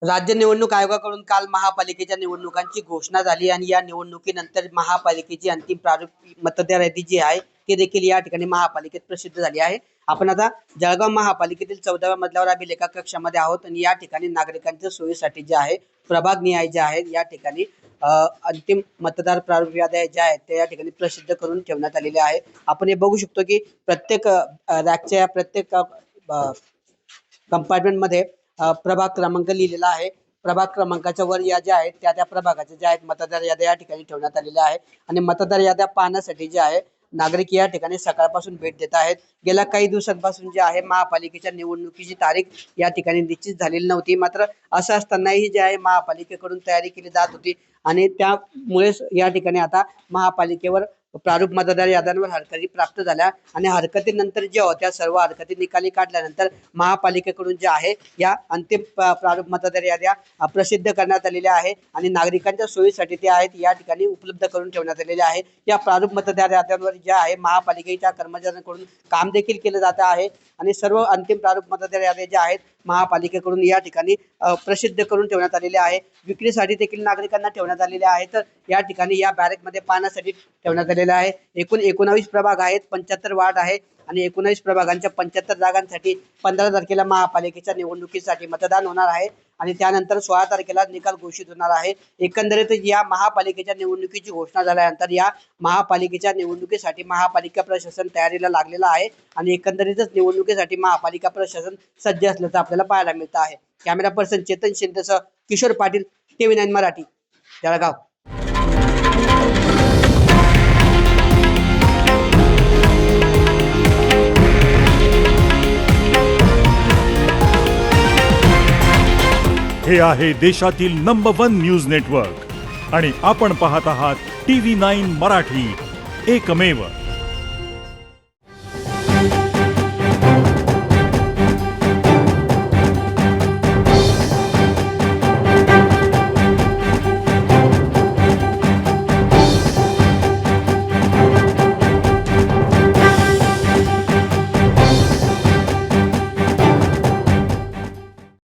राज्य निवडणूक आयोगाकडून काल महापालिकेच्या निवडणुकांची घोषणा झाली आणि या निवडणुकीनंतर महापालिकेची अंतिम प्रारूप मतदार यादी जी आहे ती देखील या ठिकाणी महापालिकेत प्रसिद्ध झाली आहे. आपण आता जळगाव महापालिकेतील 14व्या मजल्यावर अभिलेखा कक्षामध्ये आहोत आणि या ठिकाणी नागरिकांच्या सोयीसाठी जे आहे प्रभाग निहाय जे आहे या ठिकाणी अंतिम मतदार प्रारूप याद्या ज्या आहेत त्या या ठिकाणी प्रसिद्ध करून ठेवण्यात आलेल्या आहे. आपण हे बघू शकतो की प्रत्येक रॅकच्या प्रत्येक कंपार्टमेंटमध्ये प्रभाग क्रमांक लिहिलेला आहे. प्रभाग क्रमांकाच्या वर या ज्या आहेत त्या प्रभागाच्या ज्या आहेत मतदार याद्या या ठिकाणी ठेवण्यात आलेल्या आहे आणि मतदार याद्या पाहण्यासाठी जे आहे नागरिक या ठिकाणी सकाळपासून भेट देत आहेत. गेल्या काही दिवसांपासून जे आहे महापालिकेच्या निवडणुकीची तारीख या ठिकाणी निश्चित झालेली नव्हती. मात्र असं असतानाही जे आहे महापालिकेकडून तयारी केली जात होती आणि त्यामुळेच या ठिकाणी आता महापालिकेवर प्रारूप मतदार याद्यांवर हरकती प्राप्त झाल्या आणि हरकतीनंतर जे होत्या सर्व हरकती निकाली काढल्यानंतर महापालिकेकडून जे आहे या अंतिम प्रारूप मतदार याद्या प्रसिद्ध करण्यात आलेल्या आहे आणि नागरिकांच्या सोयीसाठी ते आहेत या ठिकाणी उपलब्ध करून ठेवण्यात आलेले आहे. या प्रारूप मतदार याद्यांवर जे आहे महापालिकेच्या कर्मचाऱ्यांकडून काम देखील केलं जात आहे आणि सर्व अंतिम प्रारूप मतदार याद्या ज्या आहेत महापालिकेकडून या ठिकाणी प्रसिद्ध करून ठेवण्यात आलेले आहे. विक्रीसाठी देखील नागरिकांना ठेवण्यात आलेले आहे. तर या ठिकाणी या बॅरेकमध्ये पाहण्यासाठी ठेवण्यात आलेले आहे. एकूण 19 प्रभाग आहेत, 75 वार्ड आहे आणि 19 प्रभागांच्या 75 जागांसाठी 15 तारखेला महापालिकेच्या निवडणुकीसाठी मतदान होणार आहे आणि त्यानंतर 16 तारखेला निकाल घोषित होणार आहे. एकंदरीत या महापालिकेच्या निवडणुकीची घोषणा झाल्यानंतर या महापालिकेच्या निवडणुकीसाठी महापालिका प्रशासन तयारीला लागलेलं आहे आणि एकंदरीतच निवडणुकीसाठी महापालिका प्रशासन सज्ज असल्याचं आपल्याला पाहायला मिळतं आहे. कॅमेरा पर्सन चेतन शिंदेसह किशोर पाटील, TV9 मराठी, जळगाव. हे आहे देशातील नंबर 1 न्यूज नेटवर्क आणि आपण पाहत आहात TV9 मराठी, एकमेव.